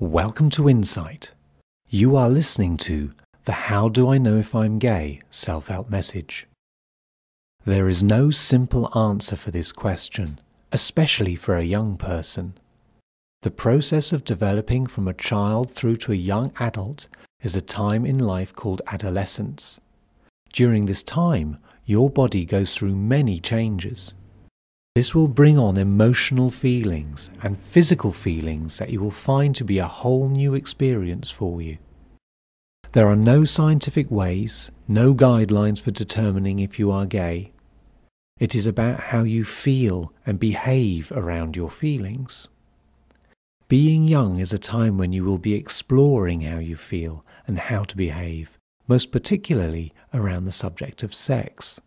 Welcome to Insight. You are listening to the How Do I Know If I'm Gay self-help message. There is no simple answer for this question, especially for a young person. The process of developing from a child through to a young adult is a time in life called adolescence. During this time, your body goes through many changes. This will bring on emotional feelings and physical feelings that you will find to be a whole new experience for you. There are no scientific ways, no guidelines for determining if you are gay. It is about how you feel and behave around your feelings. Being young is a time when you will be exploring how you feel and how to behave, most particularly around the subject of sex.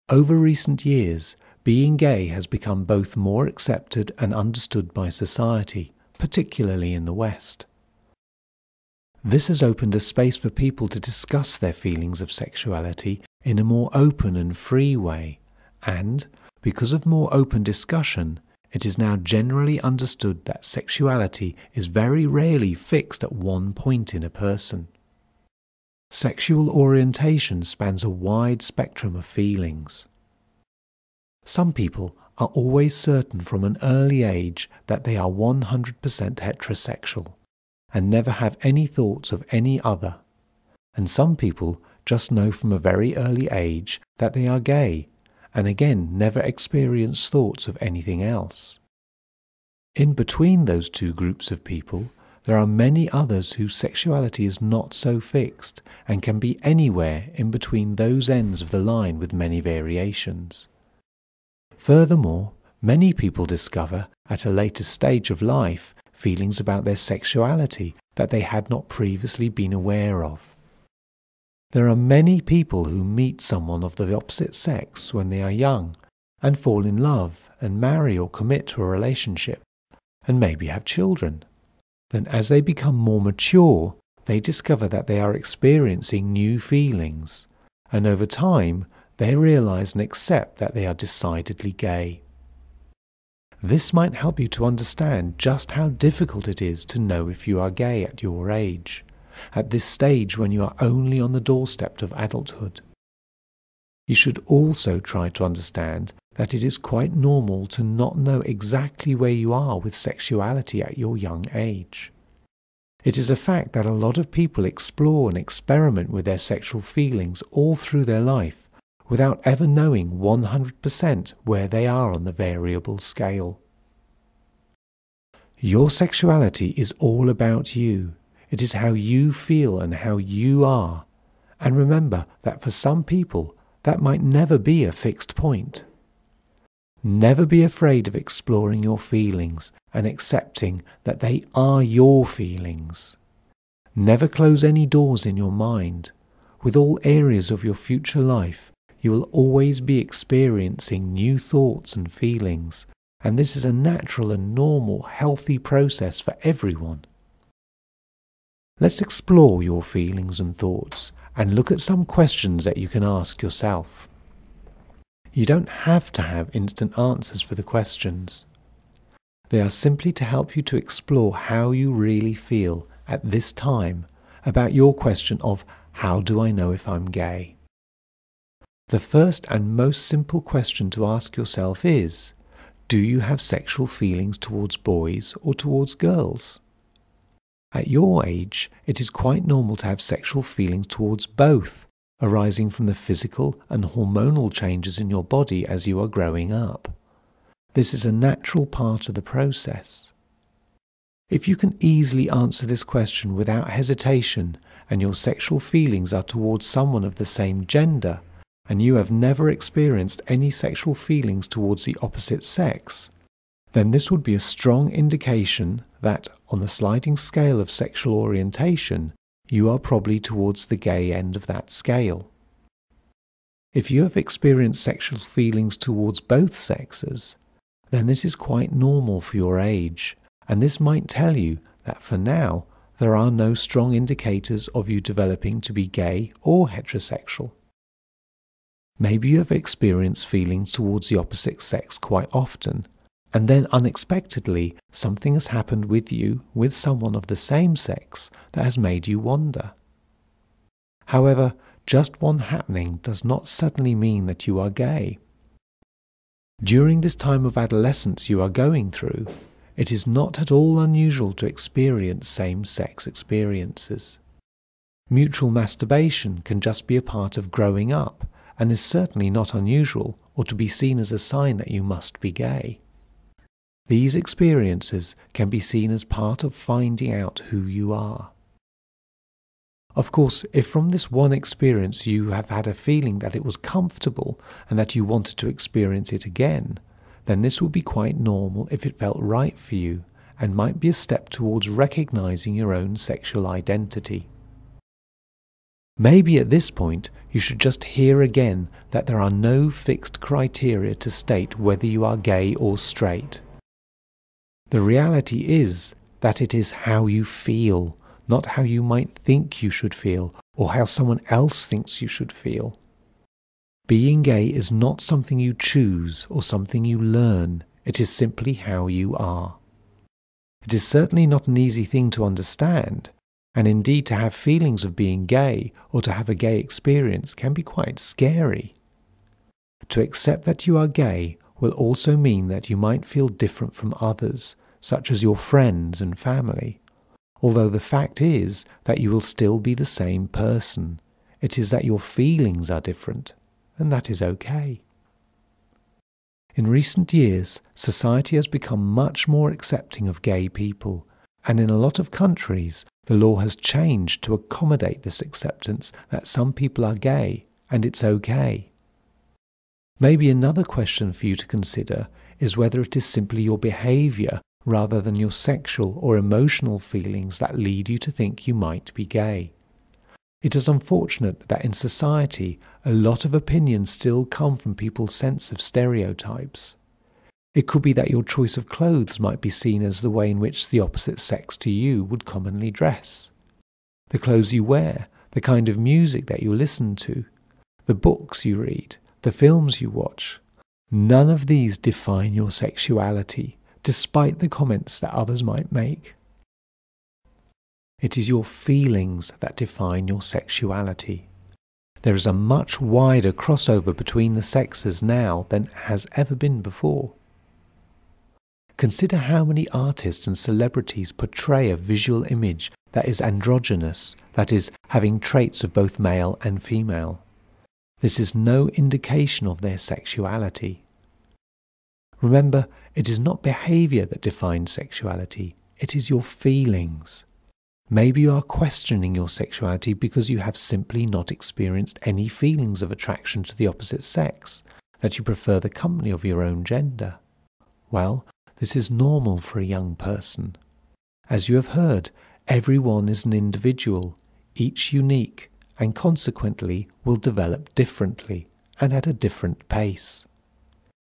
Over recent years, being gay has become both more accepted and understood by society, particularly in the West. This has opened a space for people to discuss their feelings of sexuality in a more open and free way, and, because of more open discussion, it is now generally understood that sexuality is very rarely fixed at one point in a person. Sexual orientation spans a wide spectrum of feelings. Some people are always certain from an early age that they are 100% heterosexual and never have any thoughts of any other. And some people just know from a very early age that they are gay and again never experience thoughts of anything else. In between those two groups of people, there are many others whose sexuality is not so fixed and can be anywhere in between those ends of the line with many variations. Furthermore, many people discover at a later stage of life feelings about their sexuality that they had not previously been aware of. There are many people who meet someone of the opposite sex when they are young and fall in love and marry or commit to a relationship and maybe have children. Then as they become more mature, they discover that they are experiencing new feelings, and over time they realize and accept that they are decidedly gay. This might help you to understand just how difficult it is to know if you are gay at your age, at this stage when you are only on the doorstep of adulthood. You should also try to understand that it is quite normal to not know exactly where you are with sexuality at your young age. It is a fact that a lot of people explore and experiment with their sexual feelings all through their life, without ever knowing 100% where they are on the variable scale. Your sexuality is all about you. It is how you feel and how you are. And remember that for some people, that might never be a fixed point. Never be afraid of exploring your feelings and accepting that they are your feelings. Never close any doors in your mind. With all areas of your future life, you will always be experiencing new thoughts and feelings, and this is a natural and normal, healthy process for everyone. Let's explore your feelings and thoughts and look at some questions that you can ask yourself. You don't have to have instant answers for the questions. They are simply to help you to explore how you really feel at this time about your question of how do I know if I'm gay? The first and most simple question to ask yourself is, do you have sexual feelings towards boys or towards girls? At your age, it is quite normal to have sexual feelings towards both, arising from the physical and hormonal changes in your body as you are growing up. This is a natural part of the process. If you can easily answer this question without hesitation, and your sexual feelings are towards someone of the same gender, and you have never experienced any sexual feelings towards the opposite sex, then this would be a strong indication that, on the sliding scale of sexual orientation, you are probably towards the gay end of that scale. If you have experienced sexual feelings towards both sexes, then this is quite normal for your age, and this might tell you that for now there are no strong indicators of you developing to be gay or heterosexual. Maybe you have experienced feelings towards the opposite sex quite often, and then unexpectedly something has happened with you, with someone of the same sex, that has made you wonder. However, just one happening does not suddenly mean that you are gay. During this time of adolescence you are going through, it is not at all unusual to experience same-sex experiences. Mutual masturbation can just be a part of growing up, and is certainly not unusual or to be seen as a sign that you must be gay. These experiences can be seen as part of finding out who you are. Of course, if from this one experience you have had a feeling that it was comfortable and that you wanted to experience it again, then this would be quite normal if it felt right for you and might be a step towards recognizing your own sexual identity. Maybe at this point you should just hear again that there are no fixed criteria to state whether you are gay or straight. The reality is that it is how you feel, not how you might think you should feel or how someone else thinks you should feel. Being gay is not something you choose or something you learn, it is simply how you are. It is certainly not an easy thing to understand, and indeed to have feelings of being gay or to have a gay experience can be quite scary. To accept that you are gay will also mean that you might feel different from others, such as your friends and family. Although the fact is that you will still be the same person. It is that your feelings are different, and that is okay. In recent years, society has become much more accepting of gay people, and in a lot of countries, the law has changed to accommodate this acceptance that some people are gay, and it's okay. Maybe another question for you to consider is whether it is simply your behaviour rather than your sexual or emotional feelings that lead you to think you might be gay. It is unfortunate that in society a lot of opinions still come from people's sense of stereotypes. It could be that your choice of clothes might be seen as the way in which the opposite sex to you would commonly dress. The clothes you wear, the kind of music that you listen to, the books you read, the films you watch, none of these define your sexuality, despite the comments that others might make. It is your feelings that define your sexuality. There is a much wider crossover between the sexes now than has ever been before. Consider how many artists and celebrities portray a visual image that is androgynous, that is, having traits of both male and female. This is no indication of their sexuality. Remember, it is not behaviour that defines sexuality, it is your feelings. Maybe you are questioning your sexuality because you have simply not experienced any feelings of attraction to the opposite sex, that you prefer the company of your own gender. Well, this is normal for a young person. As you have heard, everyone is an individual, each unique, and consequently will develop differently and at a different pace.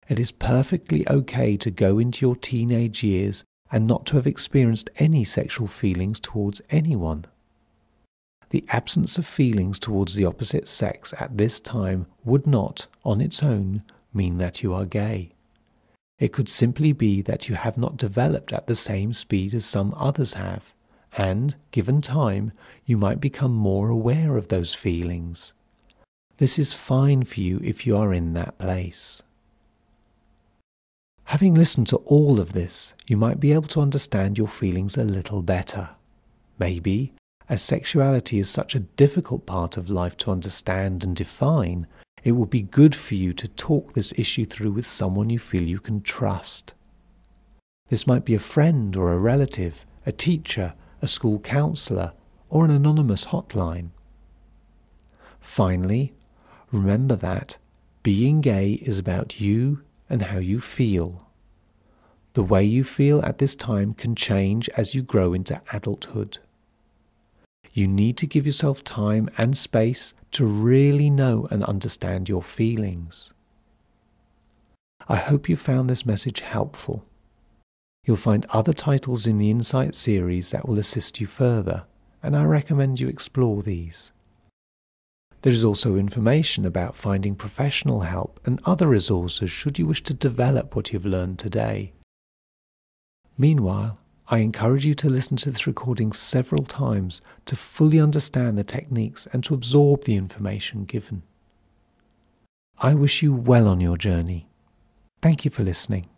It is perfectly okay to go into your teenage years and not to have experienced any sexual feelings towards anyone. The absence of feelings towards the opposite sex at this time would not, on its own, mean that you are gay. It could simply be that you have not developed at the same speed as some others have, and, given time, you might become more aware of those feelings. This is fine for you if you are in that place. Having listened to all of this, you might be able to understand your feelings a little better. Maybe, as sexuality is such a difficult part of life to understand and define, it would be good for you to talk this issue through with someone you feel you can trust. This might be a friend or a relative, a teacher, a school counsellor, or an anonymous hotline. Finally, remember that being gay is about you and how you feel. The way you feel at this time can change as you grow into adulthood. You need to give yourself time and space to really know and understand your feelings. I hope you found this message helpful. You'll find other titles in the Insight series that will assist you further, and I recommend you explore these. There is also information about finding professional help and other resources should you wish to develop what you've learned today. Meanwhile, I encourage you to listen to this recording several times to fully understand the techniques and to absorb the information given. I wish you well on your journey. Thank you for listening.